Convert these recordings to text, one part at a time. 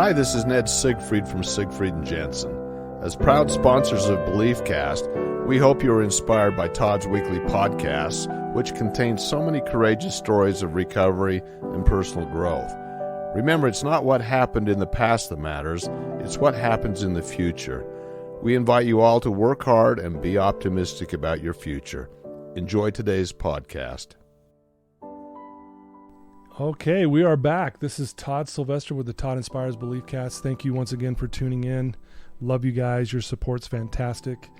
Hi, this is Ned Siegfried from Siegfried and Jensen. As proud sponsors of BeliefCast, we hope you are inspired by Todd's weekly podcasts, which contain so many courageous stories of recovery and personal growth. Remember, it's not what happened in the past that matters, it's what happens in the future. We invite you all to work hard and be optimistic about your future. Enjoy today's podcast. Okay, we are back. This is Todd Sylvester with the Todd Inspires BeliefCast. Thank you once again for tuning in. Love you guys. Your support's fantastic.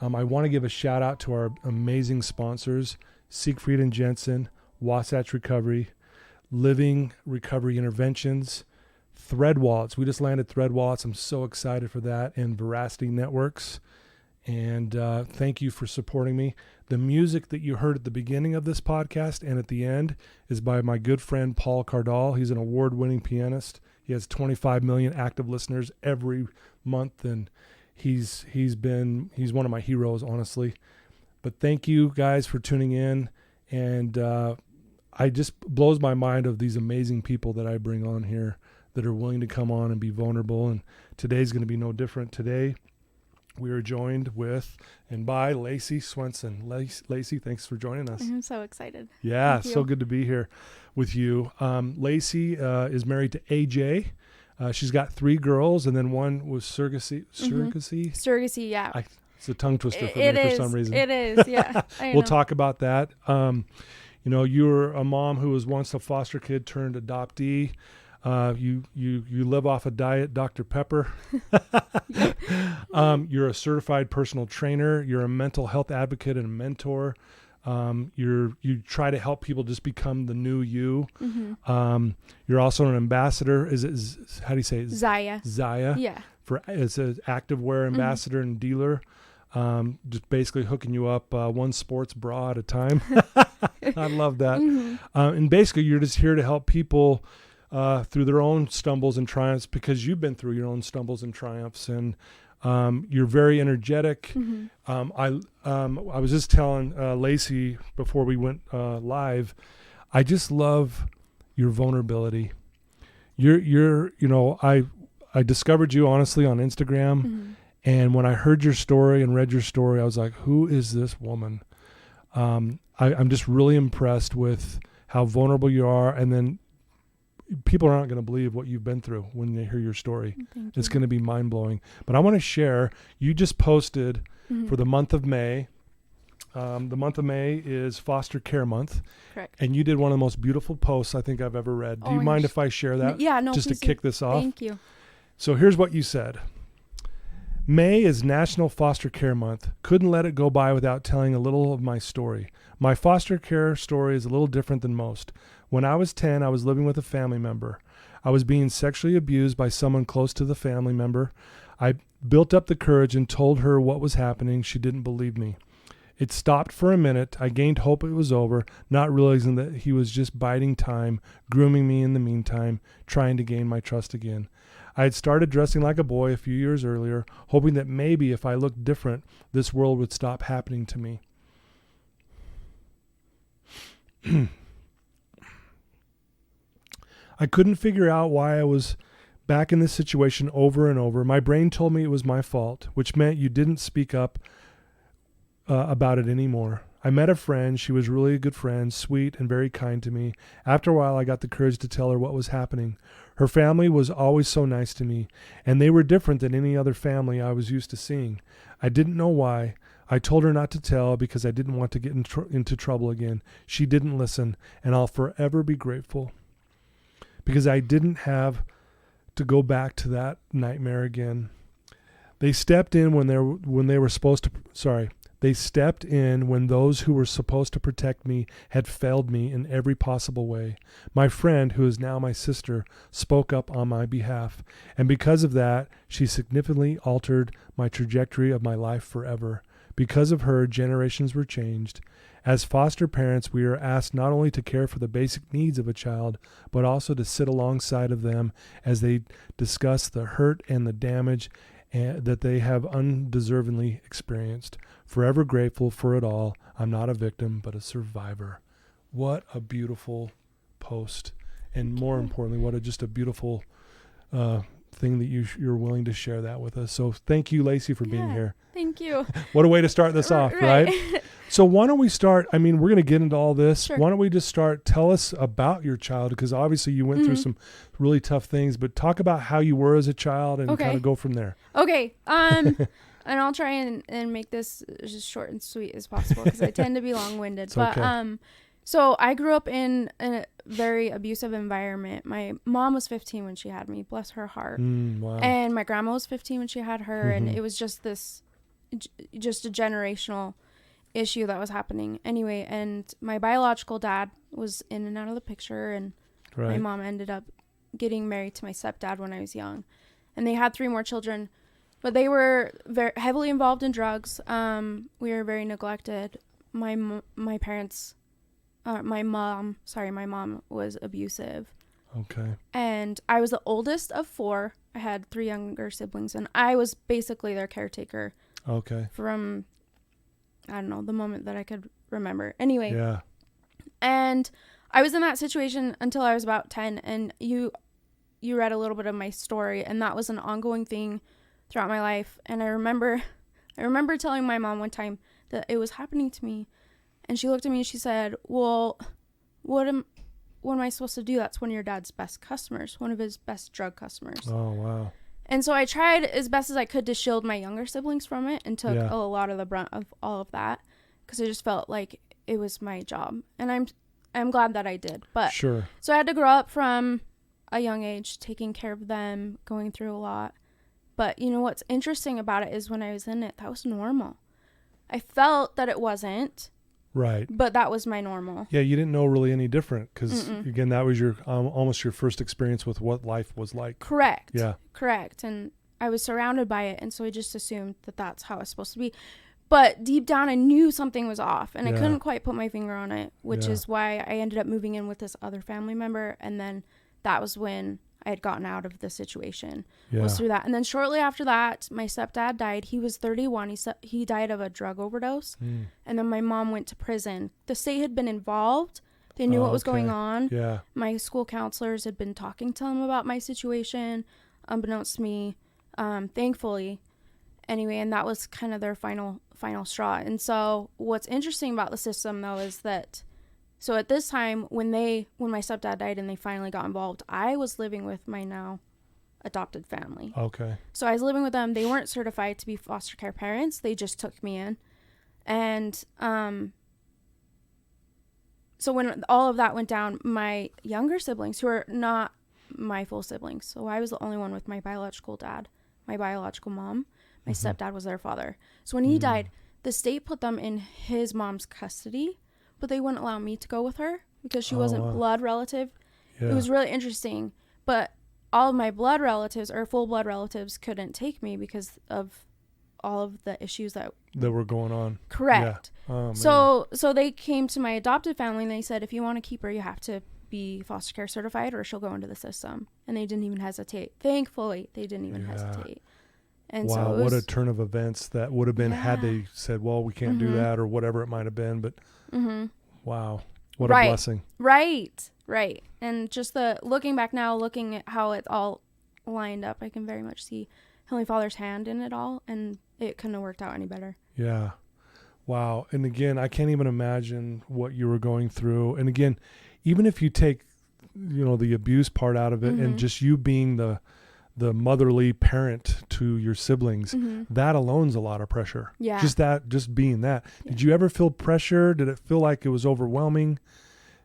I want to give a shout out to our amazing sponsors, Siegfried and Jensen, Wasatch Recovery, Living Recovery Interventions, Thread Wallets. We just landed Thread Wallets. I'm so excited for that. And Veracity Networks. And thank you for supporting me. The music that you heard at the beginning of this podcast and at the end is by my good friend Paul Cardall. He's an award-winning pianist. He has 25 million active listeners every month, and he's one of my heroes, honestly. But thank you guys for tuning in, and I just blows my mind of these amazing people that I bring on here that are willing to come on and be vulnerable. And today's going to be no different. Today we are joined with and by Lacey Swenson. Lacey, thanks for joining us. I'm so excited. Yeah, so good to be here with you. Lacey is married to AJ. She's got 3 girls, and then one was surrogacy. Surrogacy, yeah. It's a tongue twister for me for some reason. It is, yeah. We'll talk about that. You're a mom who was once a foster kid turned adoptee. You live off a diet Dr. Pepper. You're a certified personal trainer. You're a mental health advocate and a mentor. You try to help people just become the new you. Mm-hmm. You're also an ambassador. How do you say it? Zyia. Zyia. Yeah. It's an activewear ambassador and dealer. Just basically hooking you up one sports bra at a time. I love that. Mm-hmm. And basically you're just here to help people through their own stumbles and triumphs, because you've been through your own stumbles and triumphs, and you're very energetic. Mm-hmm. I was just telling Lacey before we went live, I just love your vulnerability. I discovered you honestly on Instagram, mm-hmm. and when I heard your story and read your story, I was like, who is this woman? I'm just really impressed with how vulnerable you are, and then people aren't going to believe what you've been through when they hear your story. It's going to be mind-blowing. But I want to share, you just posted mm-hmm. for the month of May. The month of May is Foster Care Month. Correct. And you did one of the most beautiful posts I think I've ever read. Do you mind if I share that? Yeah, no, just to kick this off. Thank you. So here's what you said. May is National Foster Care Month. Couldn't let it go by without telling a little of my story. My foster care story is a little different than most. When I was 10, I was living with a family member. I was being sexually abused by someone close to the family member. I built up the courage and told her what was happening. She didn't believe me. It stopped for a minute. I gained hope it was over, not realizing that he was just biding time, grooming me in the meantime, trying to gain my trust again. I had started dressing like a boy a few years earlier, hoping that maybe if I looked different, this world would stop happening to me. I couldn't figure out why I was back in this situation over and over. My brain told me it was my fault, which meant you didn't speak up about it anymore. I met a friend. She was really a good friend, sweet and very kind to me. After a while, I got the courage to tell her what was happening. Her family was always so nice to me, and they were different than any other family I was used to seeing. I didn't know why. I told her not to tell because I didn't want to get into trouble again. She didn't listen, and I'll forever be grateful, because I didn't have to go back to that nightmare again. They stepped in when they were supposed to. They stepped in when those who were supposed to protect me had failed me in every possible way. My friend, who is now my sister, spoke up on my behalf, and because of that, she significantly altered my trajectory of my life forever. Because of her, generations were changed. As foster parents, we are asked not only to care for the basic needs of a child, but also to sit alongside of them as they discuss the hurt and the damage that they have undeservingly experienced. Forever grateful for it all. I'm not a victim, but a survivor. What a beautiful post. And more importantly, just a beautiful thing that you're willing to share that with us. So thank you, Lacey, for being here. Thank you. What a way to start this off, right? So why don't we start? I mean, we're going to get into all this. Sure. Why don't we just start? Tell us about your child, because obviously you went through some really tough things, but talk about how you were as a child and kind of go from there. Okay. And I'll try and make this as short and sweet as possible because I tend to be long-winded. But okay. So I grew up in a very abusive environment. My mom was 15 when she had me, bless her heart. Wow. And my grandma was 15 when she had her, and it was just a generational issue that was happening. Anyway, and my biological dad was in and out of the picture, and my mom ended up getting married to my stepdad when I was young. And they had 3 more children, but they were very heavily involved in drugs. We were very neglected. My mom was abusive. Okay. And I was the oldest of 4. I had 3 younger siblings, and I was basically their caretaker. Okay. From, I don't know, the moment that I could remember. Anyway. Yeah. And I was in that situation until I was about 10, and you read a little bit of my story, and that was an ongoing thing throughout my life. And I remember telling my mom one time that it was happening to me, and she looked at me and she said, well, what am I supposed to do? That's one of your dad's best customers, one of his best drug customers. Oh, wow. And so I tried as best as I could to shield my younger siblings from it, and took a lot of the brunt of all of that, because I just felt like it was my job, and I'm glad that I did. But sure. So I had to grow up from a young age, taking care of them, going through a lot. But you know what's interesting about it is when I was in it, that was normal. I felt that it wasn't. Right. But that was my normal. Yeah, you didn't know really any different because, again, that was your almost your first experience with what life was like. Correct. Yeah. Correct. And I was surrounded by it, and so I just assumed that that's how it's supposed to be. But deep down, I knew something was off, and I couldn't quite put my finger on it, which is why I ended up moving in with this other family member, and then that was when I had gotten out of the situation. Was through that. And then shortly after that, my stepdad died. He was 31. He died of a drug overdose. And then my mom went to prison. The state had been involved. They knew what was going on. Yeah. My school counselors had been talking to them about my situation, unbeknownst to me, thankfully. Anyway, and that was kind of their final straw. And so what's interesting about the system, though, is that so at this time, when my stepdad died and they finally got involved, I was living with my now adopted family. Okay. So I was living with them. They weren't certified to be foster care parents. They just took me in. And so when all of that went down, my younger siblings, who are not my full siblings, so I was the only one with my biological dad, my biological mom. My stepdad was their father. So when he died, the state put them in his mom's custody, but they wouldn't allow me to go with her because she wasn't blood relative. Yeah. It was really interesting. But all of my blood relatives or full blood relatives couldn't take me because of all of the issues that were going on. Correct. Yeah. Oh, so they came to my adopted family and they said, if you want to keep her, you have to be foster care certified or she'll go into the system. And they didn't even hesitate. Thankfully, they didn't even hesitate. And wow, so what a turn of events that would have been had they said, well, we can't do that or whatever it might have been. But wow, what a blessing. Right. And just looking back now, looking at how it all lined up, I can very much see Heavenly Father's hand in it all, and it couldn't have worked out any better. Yeah. Wow. And again, I can't even imagine what you were going through. And again, even if you take, the abuse part out of it and just you being the motherly parent to your siblings, that alone's a lot of pressure. Yeah. Just being that. Yeah. Did you ever feel pressure? Did it feel like it was overwhelming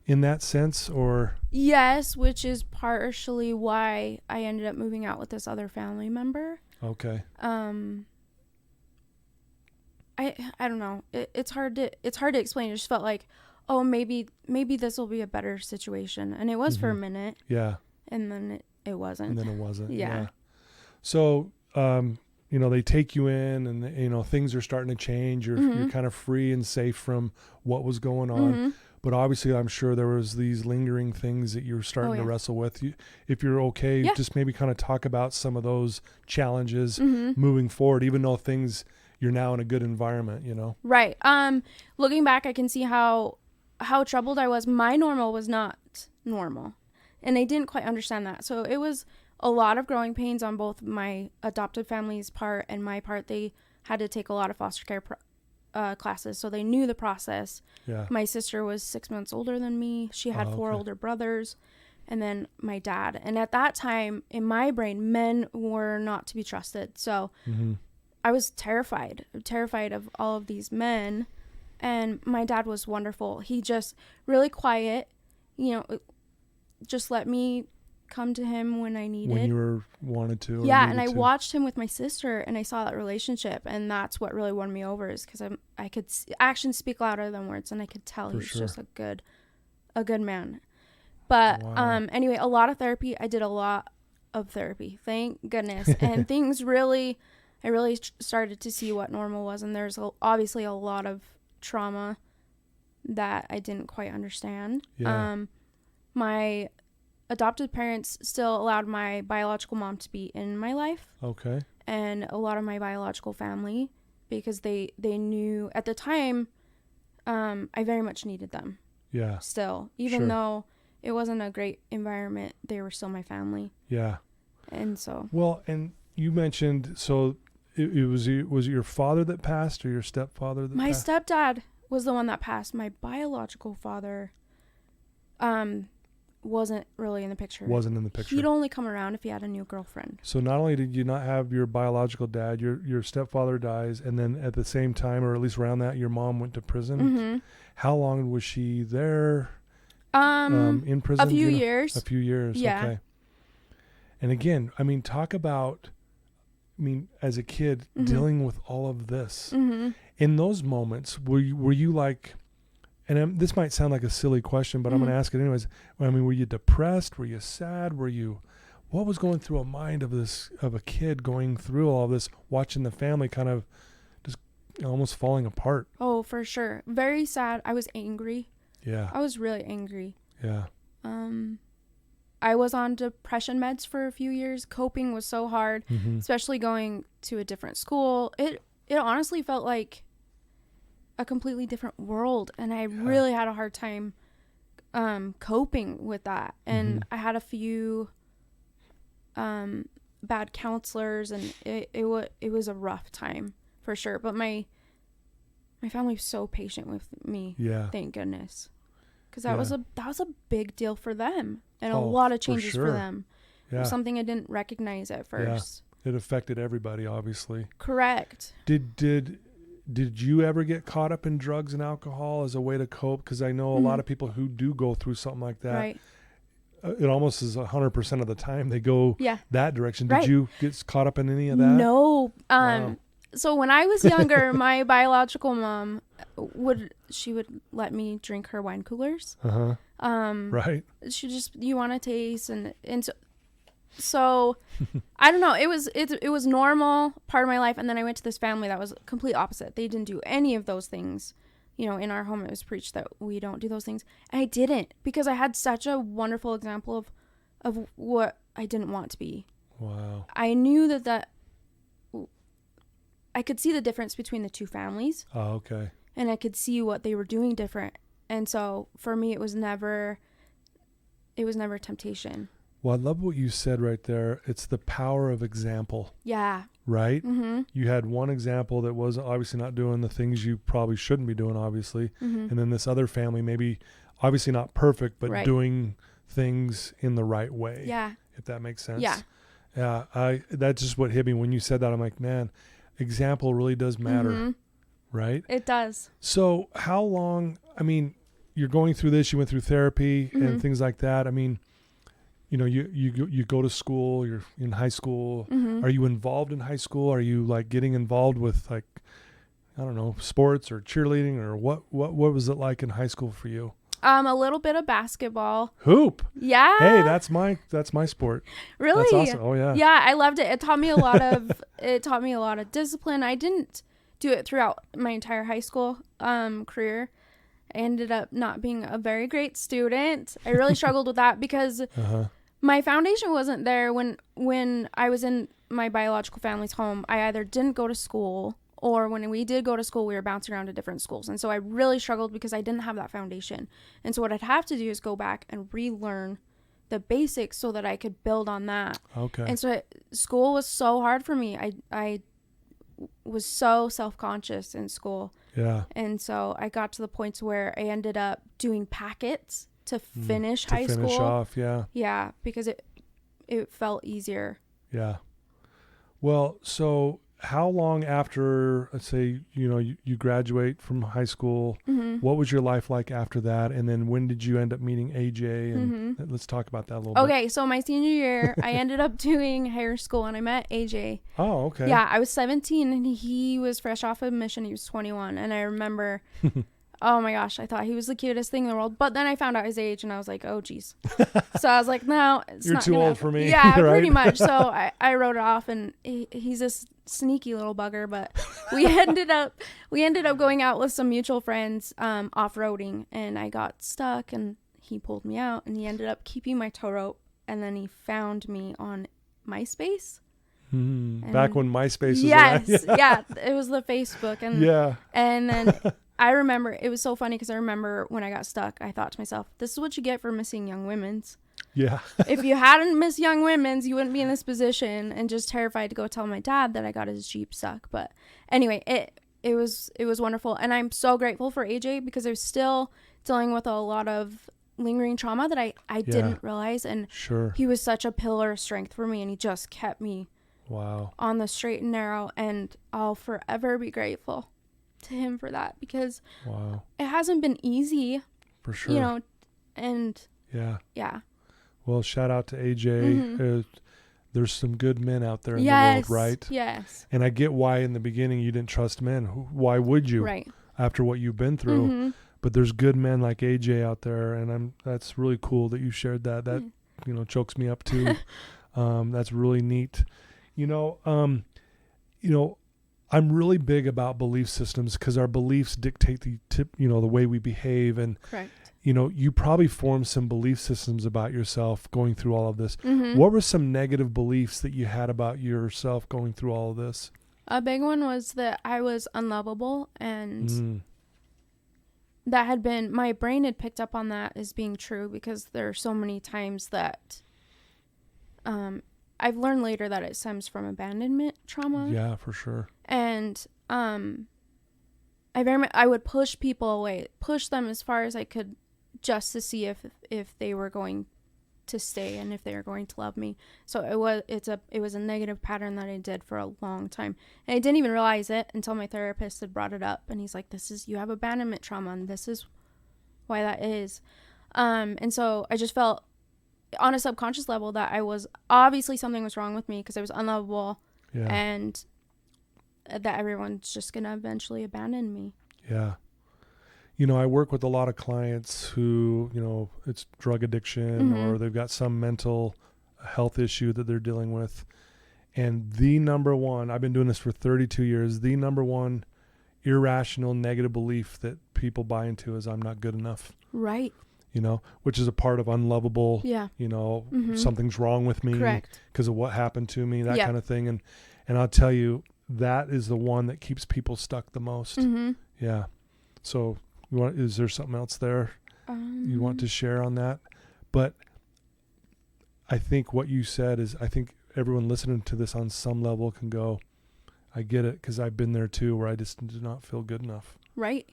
in that sense, or? Yes, which is partially why I ended up moving out with this other family member. Okay. I don't know. It's hard to explain. It just felt like, oh, maybe this will be a better situation. And it was for a minute. Yeah. And then it wasn't. And then it wasn't. Yeah. So, they take you in and, things are starting to change. You're kind of free and safe from what was going on. But obviously, I'm sure there was these lingering things that you're starting to wrestle with. If you're okay, just maybe kind of talk about some of those challenges moving forward, even though you're now in a good environment, Right. Looking back, I can see how troubled I was. My normal was not normal. And I didn't quite understand that. So it was a lot of growing pains on both my adopted family's part and my part. They had to take a lot of foster care classes, so they knew the process. Yeah. My sister was 6 months older than me. She had 4 older brothers, and then my dad. And at that time, in my brain, men were not to be trusted. So I was terrified of all of these men. And my dad was wonderful. He just really quiet, just let me come to him when I needed. When you wanted to. Yeah, and I watched him with my sister, and I saw that relationship, and that's what really won me over, is because I could actions speak louder than words, and I could tell he's just a good man. But anyway, a lot of therapy. I did a lot of therapy, thank goodness, and things I really started to see what normal was, and there's obviously a lot of trauma that I didn't quite understand. My adopted parents still allowed my biological mom to be in my life. Okay. And a lot of my biological family, because they knew at the time, I very much needed them. Yeah. Still, even though it wasn't a great environment, they were still my family. Yeah. And so. Well, and you mentioned, so was it your father that passed or your stepfather that passed? My stepdad was the one that passed. My biological father wasn't really in the picture. He'd only come around if he had a new girlfriend. So not only did you not have your biological dad, your stepfather dies, and then at the same time, or at least around that, your mom went to prison. Mm-hmm. How long was she there? In prison? A few years. A few years. Yeah. Okay. And again, I mean, talk about, as a kid, dealing with all of this. Mm-hmm. In those moments, were you like, and this might sound like a silly question, but I'm going to ask it anyways. Were you depressed? Were you sad? What was going through a mind of a kid going through all of this, watching the family kind of just almost falling apart? Oh, for sure. Very sad. I was angry. Yeah. I was really angry. Yeah. I was on depression meds for a few years. Coping was so hard, especially going to a different school. It honestly felt like a completely different world, and I really had a hard time coping with that. And I had a few bad counselors, and it was a rough time for sure. But my family was so patient with me. Yeah, thank goodness, because that was a big deal for them, and a lot of changes for them. Yeah. It was something I didn't recognize at first. Yeah. It affected everybody, obviously. Correct. Did you ever get caught up in drugs and alcohol as a way to cope? Because I know a lot of people who do go through something like that. Right. It almost is 100% of the time they go that direction. Did you get caught up in any of that? No. Wow. So when I was younger, my biological mom would let me drink her wine coolers. Right. You want to taste, and so I don't know. It was normal part of my life, and then I went to this family that was complete opposite. They didn't do any of those things. In our home, it was preached that we don't do those things. And I didn't, because I had such a wonderful example of what I didn't want to be. Wow. I knew that I could see the difference between the two families. Oh, okay. And I could see what they were doing different. And so for me, it was never temptation. Well, I love what you said right there. It's the power of example. Yeah. Right? Mm-hmm. You had one example that was obviously not doing the things you probably shouldn't be doing, obviously. Mm-hmm. And then this other family, maybe obviously not perfect, but doing things in the right way. Yeah. If that makes sense. Yeah. Yeah. That's just what hit me when you said that. I'm like, man, example really does matter. Mm-hmm. Right? It does. So how long, you're going through this, you went through therapy and things like that. You go to school, you're in high school. Mm-hmm. Are you involved in high school? Are you like getting involved with sports or cheerleading, or what was it like in high school for you? A little bit of basketball. Hoop. Yeah. Hey, that's my sport. Really? That's awesome. Oh yeah. Yeah, I loved it. It taught me a lot of discipline. I didn't do it throughout my entire high school career. I ended up not being a very great student. I really struggled with that because my foundation wasn't there when I was in my biological family's home. I either didn't go to school, or when we did go to school, we were bouncing around to different schools. And so I really struggled because I didn't have that foundation. And so what I'd have to do is go back and relearn the basics so that I could build on that. Okay. And so school was so hard for me. I was so self-conscious in school. Yeah. And so I got to the points where I ended up doing packets to finish high school. To finish off, yeah. Yeah, because it felt easier. Yeah. Well, so how long after, let's say, you graduate from high school, what was your life like after that? And then when did you end up meeting AJ? And let's talk about that a little bit. Okay, so my senior year, I ended up doing higher school and I met AJ. Oh, okay. Yeah, I was 17 and he was fresh off of mission. He was 21. And I remember, oh my gosh, I thought he was the cutest thing in the world. But then I found out his age and I was like, oh, geez. So I was like, no, it's You're not too old for me. Yeah, right? pretty much. So I wrote it off and he's this sneaky little bugger, but we ended up going out with some mutual friends off-roading, and I got stuck and he pulled me out and he ended up keeping my tow rope, and then he found me on MySpace. Back when MySpace was yes around. Yeah, it was the Facebook. And yeah. And then I remember it was so funny because I remember when I got stuck, I thought to myself, this is what you get for missing Young Women's. Yeah. If you hadn't missed Young Women's, you wouldn't be in this position, and just terrified to go tell my dad that I got his Jeep stuck. But anyway, it was wonderful, and I'm so grateful for AJ because I was still dealing with a lot of lingering trauma that I didn't realize, and sure, he was such a pillar of strength for me, and he just kept me on the straight and narrow, and I'll forever be grateful to him for that because it hasn't been easy, for sure, and yeah. Well, shout out to AJ. There's some good men out there in the world, right? Yes. And I get why in the beginning you didn't trust men. Why would you? Right. After what you've been through. But there's good men like AJ out there, and that's really cool that you shared that. That chokes me up too. That's really neat. I'm really big about belief systems because our beliefs dictate the way we behave, and correct. You probably formed some belief systems about yourself going through all of this. What were some negative beliefs that you had about yourself going through all of this? A big one was that I was unlovable, and that had been, my brain had picked up on that as being true because there are so many times that I've learned later that it stems from abandonment trauma. Yeah, for sure. And I would push people away, push them as far as I could, just to see if they were going to stay and if they were going to love me. So it was a negative pattern that I did for a long time, and I didn't even realize it until my therapist had brought it up, and he's like, you have abandonment trauma, and this is why that is. And so I just felt on a subconscious level that I was, obviously something was wrong with me because I was unlovable, and that everyone's just gonna eventually abandon me. Yeah. I work with a lot of clients who, it's drug addiction or they've got some mental health issue that they're dealing with. And the number one, I've been doing this for 32 years, the number one irrational negative belief that people buy into is I'm not good enough. Right. Which is a part of unlovable, something's wrong with me because of what happened to me, that kind of thing. And I'll tell you, that is the one that keeps people stuck the most. Yeah. So is there something else there you want to share on that? But I think what you said is, I think everyone listening to this on some level can go, I get it, because I've been there too, where I just did not feel good enough. Right.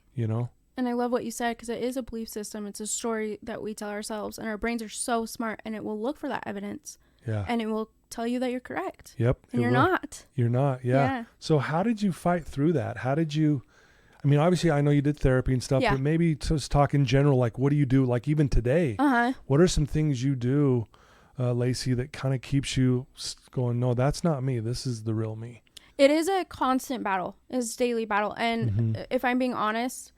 And I love what you said, because it is a belief system. It's a story that we tell ourselves, and our brains are so smart, and it will look for that evidence. Yeah. And it will tell you that you're correct. Yep. And you're not. You're not. Yeah. So how did you fight through that? How did you, obviously I know you did therapy and stuff, but maybe just talk in general, like what do you do? Like even today, what are some things you do, Lacey, that kind of keeps you going, no, that's not me. This is the real me. It is a constant battle. It's a daily battle. And if I'm being honest,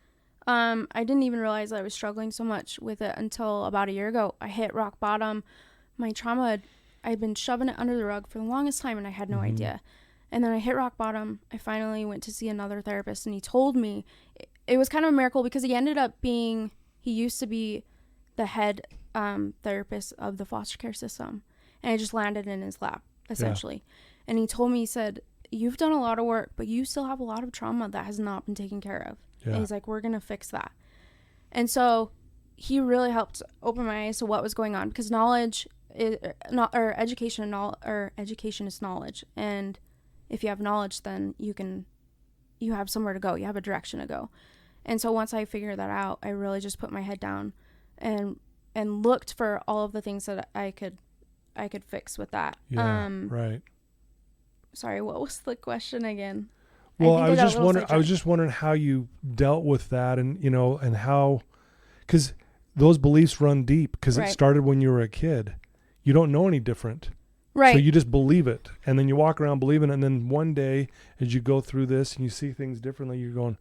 I didn't even realize I was struggling so much with it until about a year ago. I hit rock bottom. My trauma, I'd been shoving it under the rug for the longest time, and I had no idea. And then I hit rock bottom. I finally went to see another therapist, and he told me, it was kind of a miracle because he used to be the head therapist of the foster care system. And I just landed in his lap, essentially. Yeah. And he told me, he said, you've done a lot of work, but you still have a lot of trauma that has not been taken care of. Yeah. And he's like, we're going to fix that. And so he really helped open my eyes to what was going on, because knowledge is not, or education is knowledge. And if you have knowledge, then you have somewhere to go. You have a direction to go. And so once I figured that out, I really just put my head down and looked for all of the things that I could fix with that. Yeah, right. Sorry, what was the question again? Well, I was just wondering how you dealt with that, and and how, because those beliefs run deep, because it started when you were a kid. You don't know any different. Right. So you just believe it, and then you walk around believing it, and then one day as you go through this and you see things differently, you're going,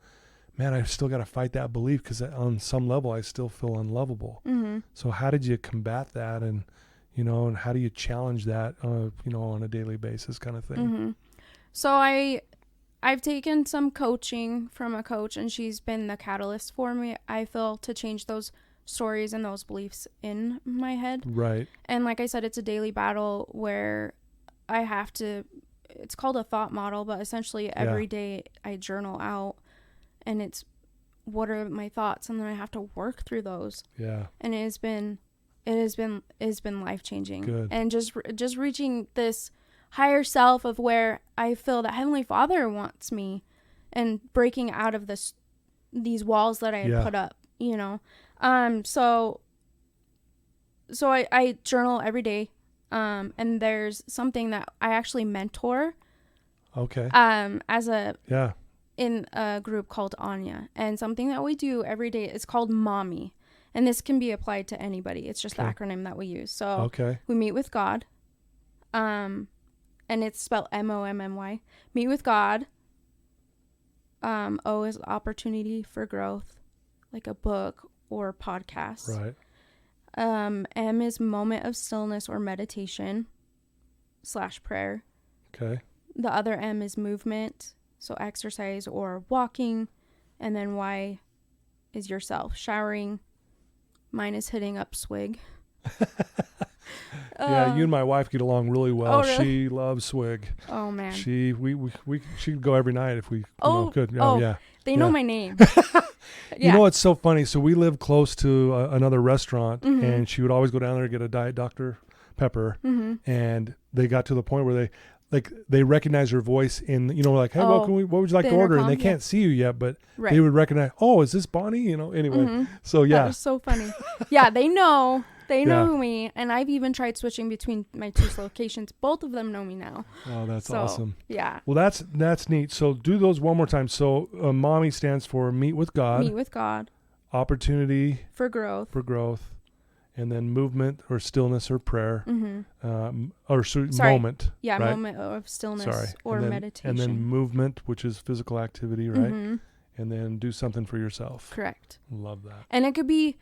man, I've still got to fight that belief, because on some level I still feel unlovable. Mm-hmm. So how did you combat that, and and how do you challenge that on a daily basis kind of thing? Mm-hmm. So I've taken some coaching from a coach, and she's been the catalyst for me, I feel, to change those stories and those beliefs in my head. Right. And like I said, it's a daily battle where I have to, it's called a thought model, but essentially every day I journal out, and it's what are my thoughts, and then I have to work through those. Yeah. And it has been life-changing. Good. And just reaching this higher self of where I feel that Heavenly Father wants me, and breaking out of these walls that I had put up, so I journal every day, and there's something that I actually mentor, in a group called Anya, and something that we do every day is called Mommy, and this can be applied to anybody. It's just the acronym that we use. So we meet with God, and it's spelled MOMMY. Meet with God. O is opportunity for growth, like a book or podcast. Right. M is moment of stillness or meditation / prayer. Okay. The other M is movement, so exercise or walking. And then Y is yourself, showering. Mine is hitting up swig. Yeah, you and my wife get along really well. Oh, really? She loves swig. Oh man. She'd go every night if we could. Yeah. They know my name. You know what's so funny? So we live close to another restaurant, and she would always go down there and get a Diet Dr. Pepper, and they got to the point where they recognize her voice in, like, hey, what would you like to order? And they can't see you yet, but they would recognize, oh, is this Bonnie? Anyway. So yeah. That was so funny. Yeah, they know. They know me, and I've even tried switching between my two locations. Both of them know me now. Oh, that's awesome. Yeah. Well, that's neat. So do those one more time. So Mommy stands for Meet with God. Meet with God. Opportunity. For growth. And then movement or stillness or prayer. Moment. Yeah, right? moment of stillness or meditation. And then movement, which is physical activity, right? And then do something for yourself. Correct. Love that. And it could be,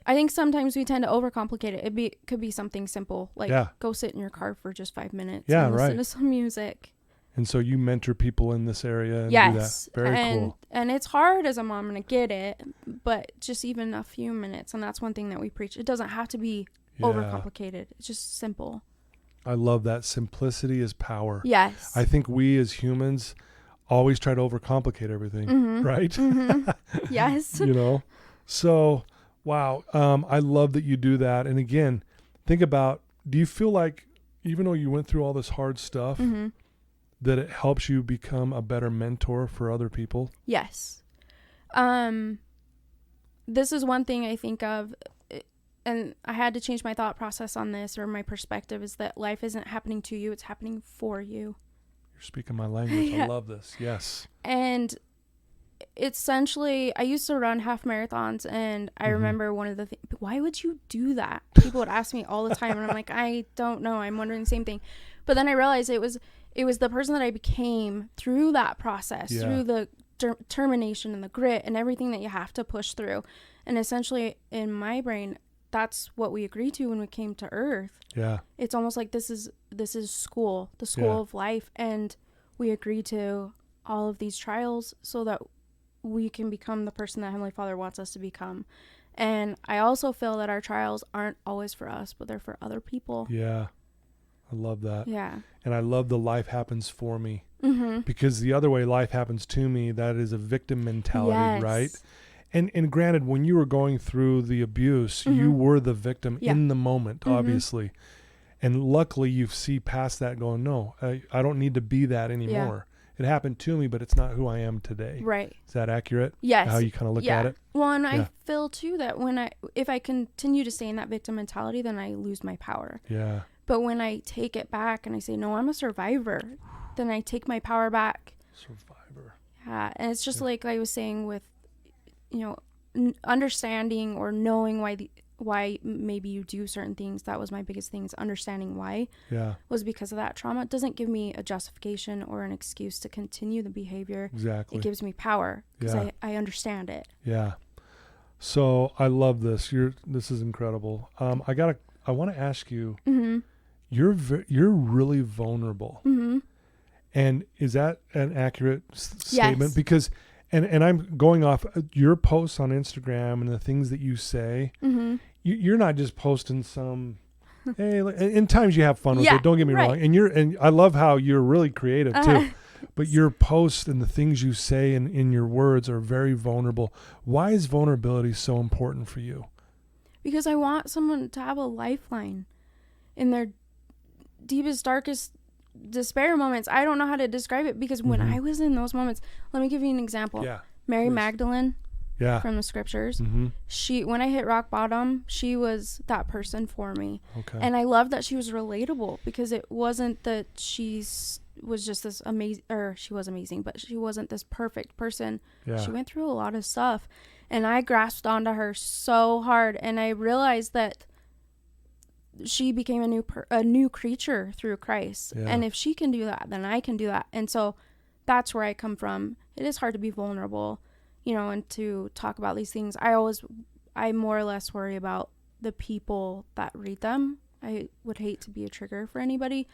I think sometimes we tend to overcomplicate it. It could be something simple, like go sit in your car for just 5 minutes and listen to some music. And so you mentor people in this area and do that. Very cool. And it's hard as a mom, and I get it, but just even a few minutes, and that's one thing that we preach. It doesn't have to be overcomplicated. It's just simple. I love that. Simplicity is power. Yes. I think we as humans always try to overcomplicate everything, right? Yes. So... Wow. I love that you do that. And again, think about, do you feel like, even though you went through all this hard stuff, that it helps you become a better mentor for other people? Yes. This is one thing I think of, and I had to change my thought process on this, or my perspective, is that life isn't happening to you, it's happening for you. You're speaking my language. I love this. Yes. And essentially, I used to run half marathons, and I remember one of the things, why would you do that? People would ask me all the time, and I'm like, I don't know. I'm wondering the same thing. But then I realized it was the person that I became through that process, through the determination and the grit and everything that you have to push through. And essentially, in my brain, that's what we agreed to when we came to Earth. Yeah. It's almost like this is school, the school of life, and we agreed to all of these trials so that we can become the person that Heavenly Father wants us to become. And I also feel that our trials aren't always for us, but they're for other people. Yeah. I love that. Yeah. And I love the life happens for me. Because the other way, life happens to me, that is a victim mentality, right? And granted, when you were going through the abuse, you were the victim in the moment, obviously. And luckily you see past that going, no, I don't need to be that anymore. It happened to me, but it's not who I am today. Right. Is that accurate? Yes. How you kind of look at it? Well, and I feel too that if I continue to stay in that victim mentality, then I lose my power. Yeah. But when I take it back and I say, no, I'm a survivor, then I take my power back. Survivor. Yeah. And it's just like I was saying with, understanding or knowing why maybe you do certain things. That was my biggest thing, is understanding why was because of that trauma. It doesn't give me a justification or an excuse to continue the behavior. Exactly. It gives me power because I understand it. Yeah. So I love this. This is incredible. I want to ask you, you're really vulnerable. And is that an accurate statement? Yes. Because And I'm going off your posts on Instagram and the things that you say. You're not just posting some. Hey, in times you have fun with it. Don't get me wrong. And I love how you're really creative too. But your posts and the things you say in your words are very vulnerable. Why is vulnerability so important for you? Because I want someone to have a lifeline in their deepest, darkest despair moments. I don't know how to describe it, because when I was in those moments, let me give you an example. Mary Magdalene from the scriptures, when I hit rock bottom, she was that person for me. And I love that she was relatable, because it wasn't that she was just this amazing, or she was amazing, but she wasn't this perfect person. She went through a lot of stuff, and I grasped onto her so hard, and I realized that she became a new creature through Christ. And if she can do that, then I can do that. And so that's where I come from. It is hard to be vulnerable, and to talk about these things. I more or less worry about the people that read them. I would hate to be a trigger for anybody.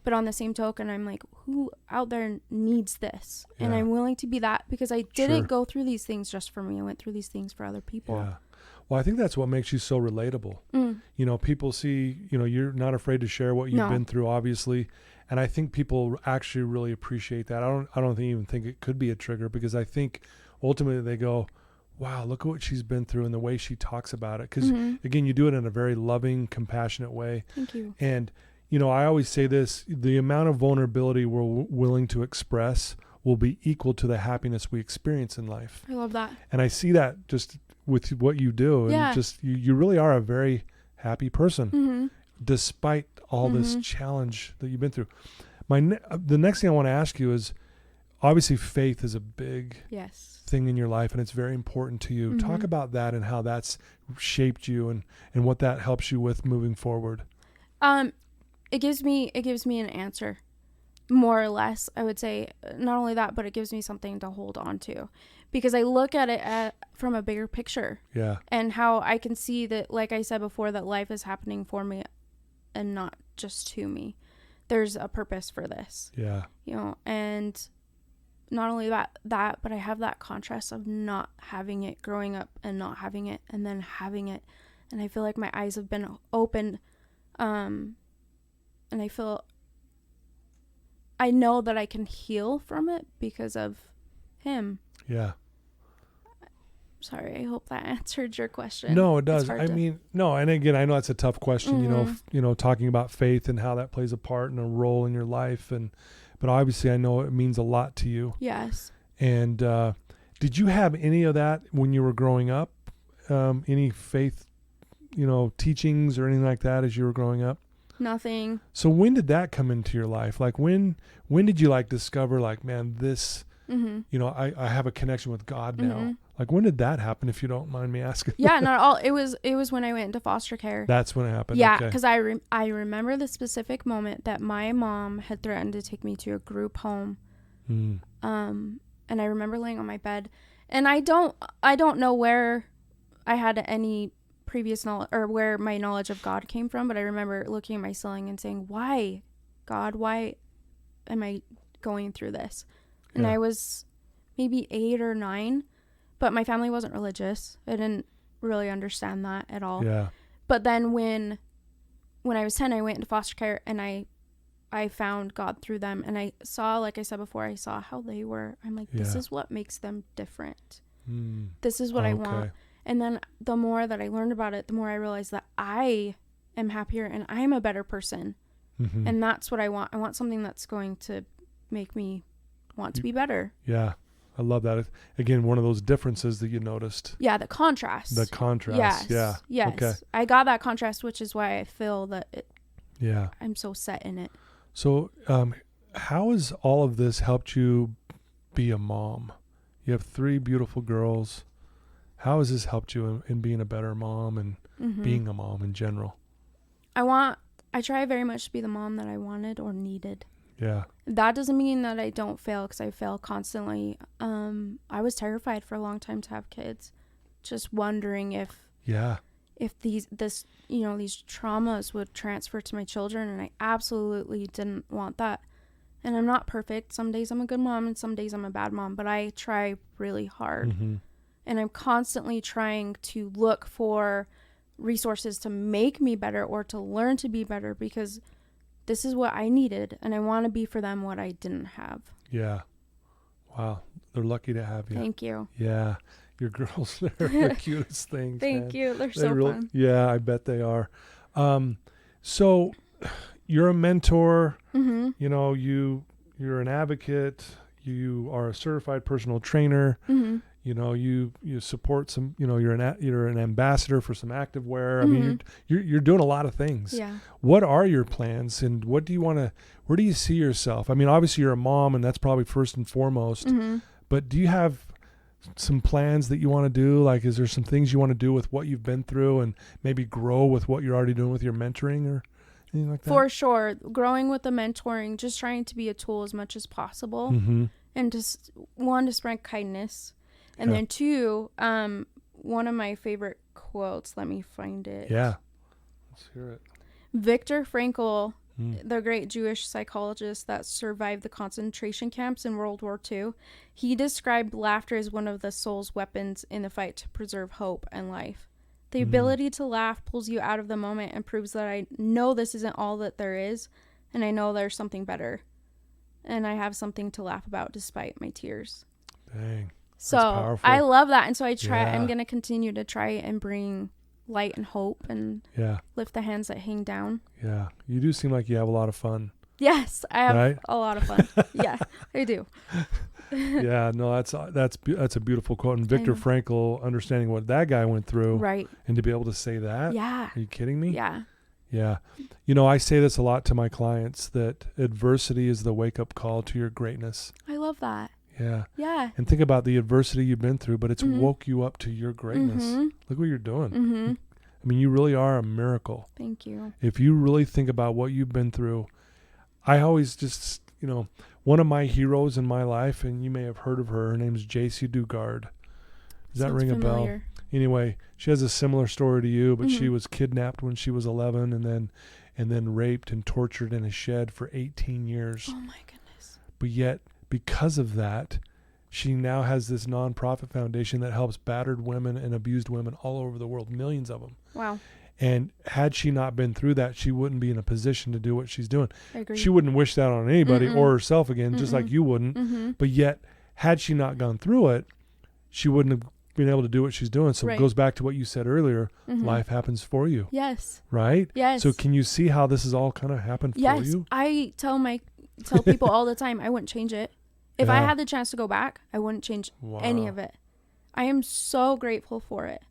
But on the same token, I'm like, who out there needs this? And I'm willing to be that, because I didn't go through these things just for me. I went through these things for other people. Well, I think that's what makes you so relatable. People see, you're not afraid to share what you've been through, obviously. And I think people actually really appreciate that. I don't even think it could be a trigger, because I think ultimately they go, wow, look at what she's been through, and the way she talks about it. Because again, you do it in a very loving, compassionate way. Thank you. And, I always say this, the amount of vulnerability we're willing to express will be equal to the happiness we experience in life. I love that. And I see that just with what you do, and just you really are a very happy person despite all this challenge that you've been through. The next thing I want to ask you is, obviously faith is a big thing in your life, and it's very important to you. Talk about that and how that's shaped you, and what that helps you with moving forward. It gives me an answer, more or less. I would say not only that, but it gives me something to hold on to, because I look at it from a bigger picture. And how I can see that, like I said before, that life is happening for me and not just to me. There's a purpose for this. And not only that, but I have that contrast of not having it growing up, and not having it, and then having it. And I feel like my eyes have been opened. And I know that I can heal from it because of him. Sorry, I hope that answered your question. No, it does. No, and again, I know that's a tough question, talking about faith and how that plays a part and a role in your life. But obviously I know it means a lot to you. Yes. And did you have any of that when you were growing up? Any faith, teachings or anything like that as you were growing up? Nothing. So when did that come into your life? Like when did you discover man, this, I have a connection with God now. Like when did that happen, if you don't mind me asking? Yeah, not at all. It was when I went into foster care. That's when it happened. Yeah, because I remember the specific moment that my mom had threatened to take me to a group home. And I remember laying on my bed, and I don't know where I had any previous knowledge, or where my knowledge of God came from, but I remember looking at my ceiling and saying, why, God, why am I going through this? And I was maybe 8 or 9, but my family wasn't religious. I didn't really understand that at all. But then when I was 10, I went into foster care, and I found God through them, and I saw, like I said before, I saw how they were. I'm like, this is what makes them different. This is what I want. And then the more that I learned about it, the more I realized that I am happier and I'm a better person. And that's what I want. I want something that's going to make me want to be better. Yeah. I love that. Again, one of those differences that you noticed. Yeah, the contrast. Yes. Yeah. Yes. Okay. I got that contrast, which is why I feel that I'm so set in it. So how has all of this helped you be a mom? You have 3 beautiful girls. How has this helped you in being a better mom and being a mom in general? I try very much to be the mom that I wanted or needed. Yeah. That doesn't mean that I don't fail, because I fail constantly. I was terrified for a long time to have kids, just wondering if these traumas would transfer to my children, and I absolutely didn't want that. And I'm not perfect. Some days I'm a good mom and some days I'm a bad mom, but I try really hard. And I'm constantly trying to look for resources to make me better or to learn to be better, because this is what I needed, and I want to be for them what I didn't have. Yeah. Wow. They're lucky to have you. Thank you. Yeah. Your girls, they're the cutest things. Thank you. They're so fun. Yeah, I bet they are. So you're a mentor. You know, you're an advocate. You are a certified personal trainer. You know, you support some, you know, you're an ambassador for some activewear. I mean, you're doing a lot of things. Yeah. What are your plans, and where do you see yourself? I mean, obviously you're a mom, and that's probably first and foremost, but do you have some plans that you want to do? Like, is there some things you want to do with what you've been through and maybe grow with what you're already doing with your mentoring or anything like that? For sure. Growing with the mentoring, just trying to be a tool as much as possible, and just to spread kindness. And then 2, one of my favorite quotes, let me find it. Yeah. Let's hear it. Viktor Frankl, the great Jewish psychologist that survived the concentration camps in World War II, he described laughter as one of the soul's weapons in the fight to preserve hope and life. The ability to laugh pulls you out of the moment and proves that I know this isn't all that there is, and I know there's something better. And I have something to laugh about despite my tears. Dang. So I love that. And so I'm going to continue to try and bring light and hope and lift the hands that hang down. Yeah. You do seem like you have a lot of fun. Yes, I have a lot of fun. Yeah, I do. Yeah, no, that's a beautiful quote. And Viktor Frankl, understanding what that guy went through. Right. And to be able to say that. Yeah. Are you kidding me? Yeah. Yeah. You know, I say this a lot to my clients, that adversity is the wake-up call to your greatness. I love that. Yeah. Yeah. And think about the adversity you've been through, but it's woke you up to your greatness. Look what you're doing. I mean, you really are a miracle. Thank you. If you really think about what you've been through, I always just, you know, one of my heroes in my life, and you may have heard of her name's J.C. Dugard. Does that ring a bell? Anyway, she has a similar story to you, but she was kidnapped when she was 11 and then raped and tortured in a shed for 18 years. Oh my goodness. But yet, because of that, she now has this nonprofit foundation that helps battered women and abused women all over the world, millions of them. Wow. And had she not been through that, she wouldn't be in a position to do what she's doing. I agree. She wouldn't wish that on anybody or herself again, just like you wouldn't. But yet, had she not gone through it, she wouldn't have been able to do what she's doing. So it goes back to what you said earlier. Life happens for you. Yes. Right? Yes. So can you see how this has all kind of happened for you? Yes. I tell people all the time, I wouldn't change it. If I had the chance to go back, I wouldn't change any of it. I am so grateful for it.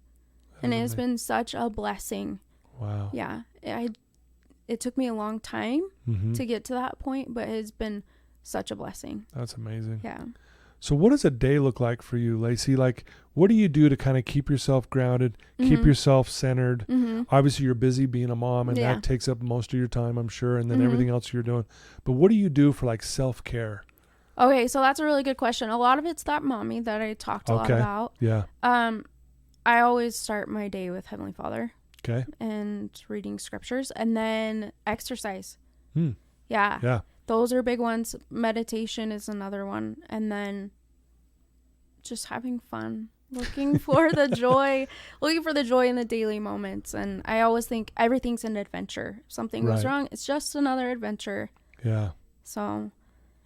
And it has been such a blessing. Wow. Yeah. It took me a long time to get to that point, but it has been such a blessing. That's amazing. Yeah. So what does a day look like for you, Lacey? Like, what do you do to kind of keep yourself grounded, keep yourself centered? Obviously, you're busy being a mom, and that takes up most of your time, I'm sure, and then everything else you're doing. But what do you do for, like, self-care? Okay, so that's a really good question. A lot of it's that mommy that I talked a lot about. Yeah. I always start my day with Heavenly Father. Okay. And reading scriptures, and then exercise. Yeah. Yeah. Those are big ones. Meditation is another one. And then just having fun. Looking for the joy in the daily moments. And I always think everything's an adventure. If something goes wrong, it's just another adventure. Yeah. So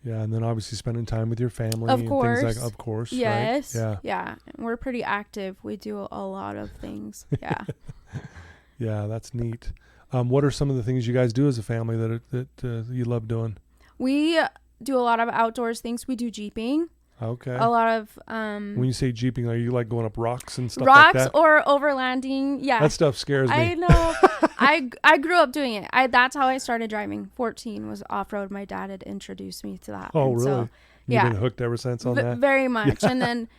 Yeah, and then obviously spending time with your family Of and course. things like, of course, Yes. right? Yeah. We're pretty active. We do a lot of things. Yeah. Yeah, that's neat. What are some of the things you guys do as a family that you love doing? We do a lot of outdoors things. We do jeeping. Okay. A lot of When you say jeeping, are you like going up rocks and stuff like that? rocks or overlanding. Yeah. That stuff scares me. I know. I grew up doing it. That's how I started driving. 14 was off-road. My dad had introduced me to that. Oh, And really? So, You've yeah. been hooked ever since on that? Very much. And then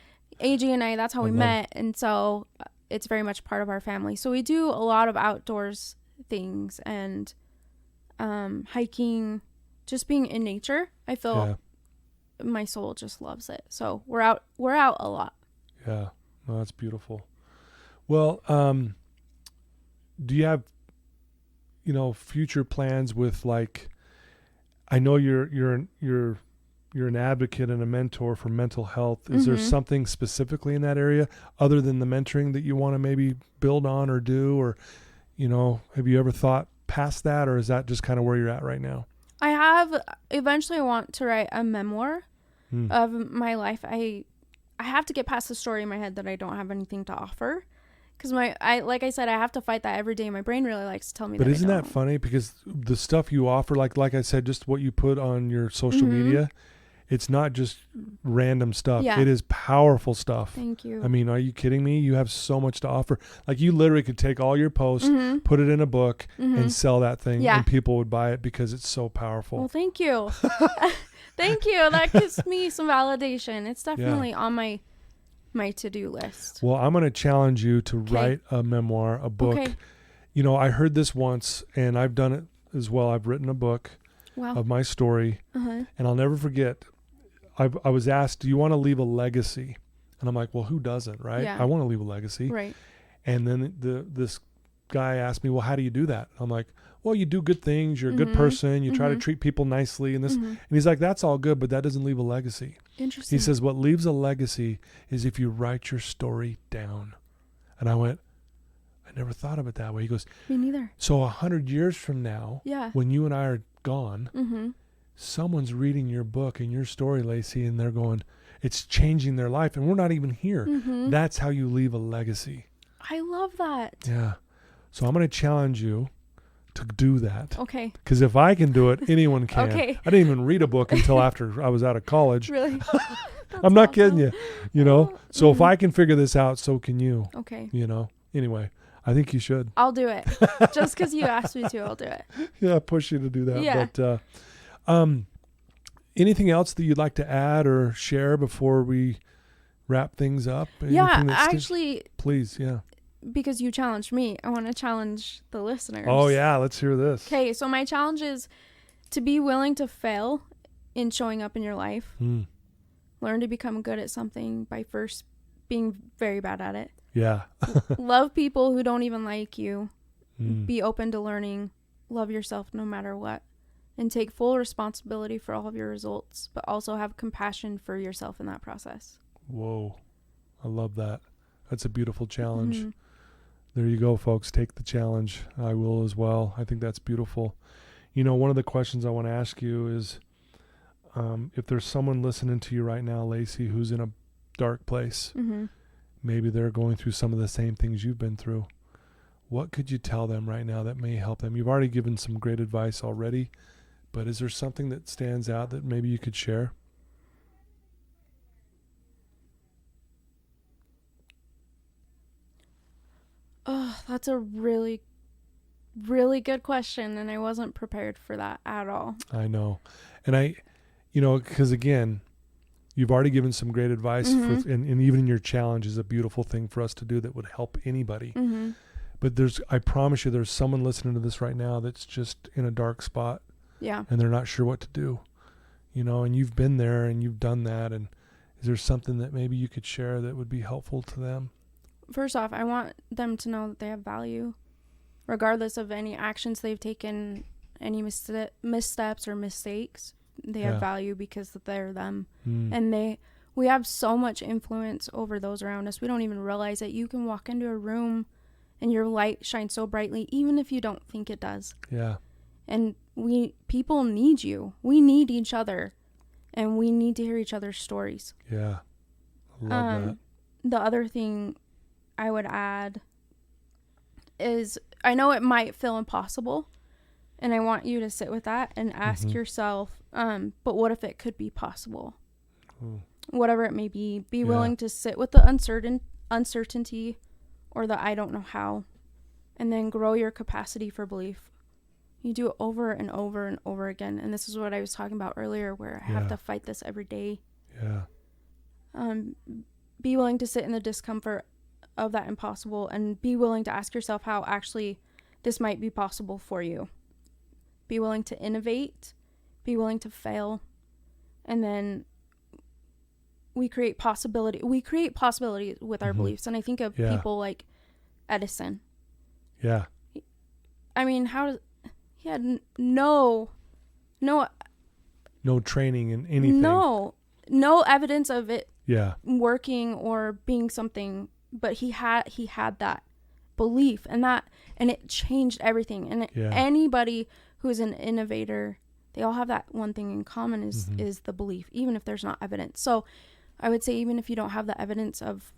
AG and I, that's how we love met. And so it's very much part of our family. So we do a lot of outdoors things and hiking, just being in nature. I feel my soul just loves it. So we're out a lot. Yeah. No, that's beautiful. Well, do you have, future plans with, like, I know you're an advocate and a mentor for mental health. Is there something specifically in that area other than the mentoring that you want to maybe build on or do, or, have you ever thought past that, or is that just kind of where you're at right now? Eventually I want to write a memoir of my life. I have to get past the story in my head that I don't have anything to offer. Because like I said, I have to fight that every day. My brain really likes to tell me that. But isn't that funny? Because the stuff you offer, like I said, just what you put on your social media, it's not just random stuff. Yeah. It is powerful stuff. Thank you. I mean, are you kidding me? You have so much to offer. Like, you literally could take all your posts, put it in a book, and sell that thing, and people would buy it because it's so powerful. Well, thank you. Thank you. That gives me some validation. It's definitely on my to-do list. Well, I'm going to challenge you to write a memoir, a book. Okay. I heard this once, and I've done it as well. I've written a book of my story, and I'll never forget. I was asked, do you want to leave a legacy? And I'm like, well, who doesn't, right? Yeah. I want to leave a legacy. Right. And then this guy asked me, well, how do you do that? I'm like, well, you do good things. You're a good person. You try to treat people nicely. And and he's like, that's all good, but that doesn't leave a legacy. Interesting. He says, what leaves a legacy is if you write your story down. And I went, I never thought of it that way. He goes, me neither. So 100 years from now, when you and I are gone, someone's reading your book and your story, Lacey, and they're going, it's changing their life, and we're not even here. That's how you leave a legacy. I love that. Yeah. So I'm going to challenge you to do that. Okay. Because if I can do it, anyone can. Okay. I didn't even read a book until after I was out of college. Really? I'm not kidding you. So if I can figure this out, so can you. Okay. Anyway, I think you should. I'll do it. Just because you asked me to, I'll do it. Yeah, push you to do that. Yeah. But anything else that you'd like to add or share before we wrap things up? Yeah, actually. Please, yeah. Because you challenged me, I want to challenge the listeners. Oh, yeah. Let's hear this. Okay, so my challenge is to be willing to fail in showing up in your life. Learn to become good at something by first being very bad at it. Yeah. Love people who don't even like you. Be open to learning. Love yourself no matter what. And take full responsibility for all of your results, but also have compassion for yourself in that process. Whoa. I love that. That's a beautiful challenge. There you go, folks. Take the challenge. I will as well. I think that's beautiful. One of the questions I want to ask you is, if there's someone listening to you right now, Lacey, who's in a dark place, maybe they're going through some of the same things you've been through. What could you tell them right now that may help them? You've already given some great advice already, but is there something that stands out that maybe you could share? Oh, that's a really, really good question, and I wasn't prepared for that at all. I know. And because again, you've already given some great advice, and even in your challenge is a beautiful thing for us to do that would help anybody. But I promise you, there's someone listening to this right now that's just in a dark spot. Yeah. And they're not sure what to do, and you've been there and you've done that. And is there something that maybe you could share that would be helpful to them? First off, I want them to know that they have value, regardless of any actions they've taken, any missteps or mistakes. They have value because they're them. And we have so much influence over those around us. We don't even realize that you can walk into a room and your light shines so brightly, even if you don't think it does. Yeah. And people need you. We need each other. and we need to hear each other's stories. Yeah. I love that. The other thing I would add is, I know it might feel impossible, and I want you to sit with that and ask yourself, but what if it could be possible? Ooh. Whatever it may be, be willing to sit with the uncertainty or the I don't know how, and then grow your capacity for belief. You do it over and over and over again. And this is what I was talking about earlier, where I have to fight this every day. Yeah. Be willing to sit in the discomfort of that impossible, and be willing to ask yourself how actually this might be possible for you. Be willing to innovate, be willing to fail, and then we create possibility. We create possibility with our beliefs. And I think of people like Edison. Yeah. I mean, he had no training in anything. No evidence of it working or being something, but he had that belief, and it changed everything. And anybody who is an innovator, they all have that one thing in common, is the belief, even if there's not evidence. So I would say, even if you don't have the evidence of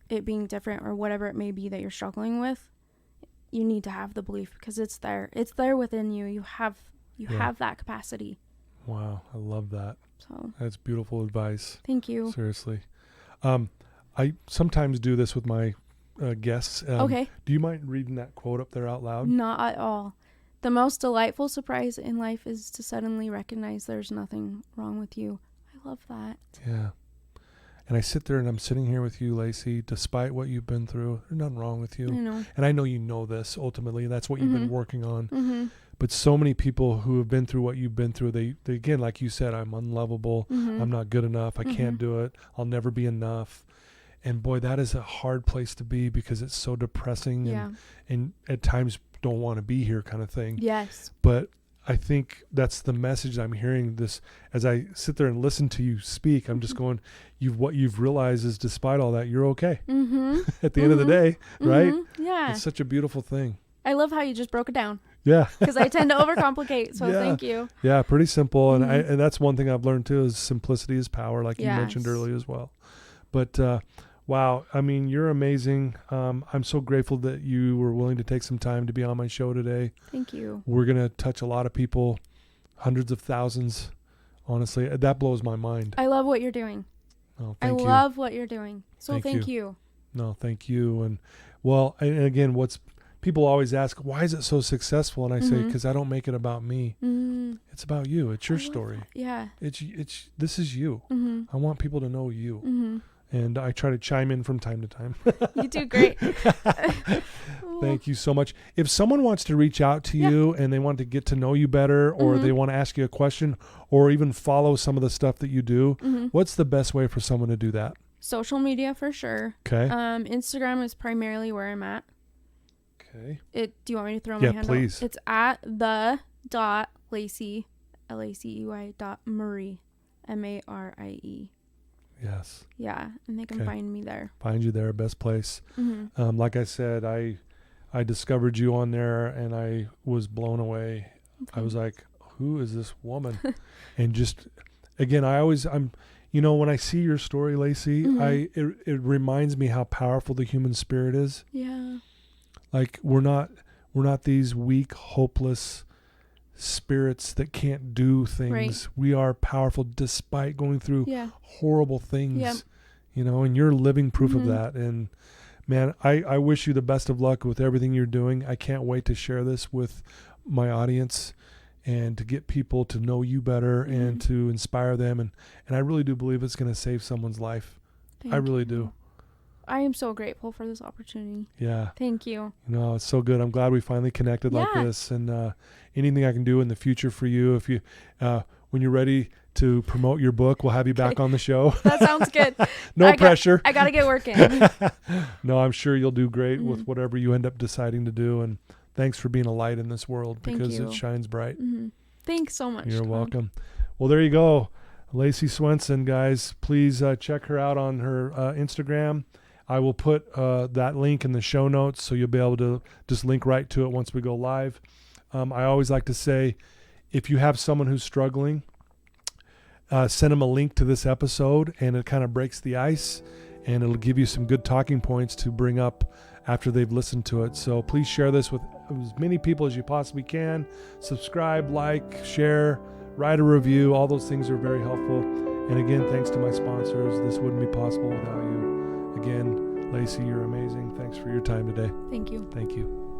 it being different or whatever it may be that you're struggling with, you need to have the belief, because it's there within you. You have that capacity. Wow. I love that. So that's beautiful advice. Thank you. Seriously. I sometimes do this with my guests. Okay. Do you mind reading that quote up there out loud? Not at all. The most delightful surprise in life is to suddenly recognize there's nothing wrong with you. I love that. Yeah. And I sit there and I'm sitting here with you, Lacey, despite what you've been through. There's nothing wrong with you. I know. And I know you know this ultimately. That's what you've been working on. But so many people who have been through what you've been through, they again, like you said, I'm unlovable. I'm not good enough. I can't do it. I'll never be enough. And boy, that is a hard place to be, because it's so depressing and at times don't want to be here kind of thing. Yes. But I think that's the message I'm hearing this as I sit there and listen to you speak. I'm just going, what you've realized is, despite all that, you're okay at the end of the day, right? Yeah. It's such a beautiful thing. I love how you just broke it down. Yeah. Because I tend to overcomplicate. So thank you. Yeah. Pretty simple. And that's one thing I've learned too, is simplicity is power, like you mentioned earlier as well. But, wow. I mean, you're amazing. I'm so grateful that you were willing to take some time to be on my show today. Thank you. We're going to touch a lot of people, hundreds of thousands. Honestly, that blows my mind. I love what you're doing. Oh, thank you. I love what you're doing. So thank you. No, thank you. And well, and again, people always ask, why is it so successful? And I say, because I don't make it about me. It's about you. It's your story. Yeah. This is you. I want people to know you. And I try to chime in from time to time. You do great. Thank you so much. If someone wants to reach out to you and they want to get to know you better, or they want to ask you a question, or even follow some of the stuff that you do, what's the best way for someone to do that? Social media for sure. Okay. Instagram is primarily where I'm at. Okay. Do you want me to throw my handle? Yeah, please. It's at the.Lacey, Lacey.Marie, Marie. Yes. Yeah, and they can find me there. Find you there, best place. Like I said, I discovered you on there and I was blown away. Okay. I was like, who is this woman? And just, again, when I see your story, Lacey, it reminds me how powerful the human spirit is. Yeah. Like we're not these weak, hopeless spirits that can't do things. Right. We are powerful despite going through horrible things, and you're living proof of that. And man, I wish you the best of luck with everything you're doing. I can't wait to share this with my audience and to get people to know you better and to inspire them. And I really do believe it's going to save someone's life. I really do. I am so grateful for this opportunity. Yeah. Thank you. It's so good. I'm glad we finally connected like this. And anything I can do in the future for you, if you, when you're ready to promote your book, we'll have you back on the show. That sounds good. No pressure. I got to get working. No, I'm sure you'll do great with whatever you end up deciding to do. And thanks for being a light in this world because it shines bright. Thanks so much. You're welcome. Well, there you go. Lacey Swenson, guys. Please check her out on her Instagram. I will put that link in the show notes, so you'll be able to just link right to it once we go live. I always like to say, if you have someone who's struggling, send them a link to this episode, and it kind of breaks the ice, and it'll give you some good talking points to bring up after they've listened to it. So please share this with as many people as you possibly can. Subscribe, like, share, write a review. All those things are very helpful. And again, thanks to my sponsors. This wouldn't be possible without you. Again, Lacey, you're amazing. Thanks for your time today. Thank you. Thank you.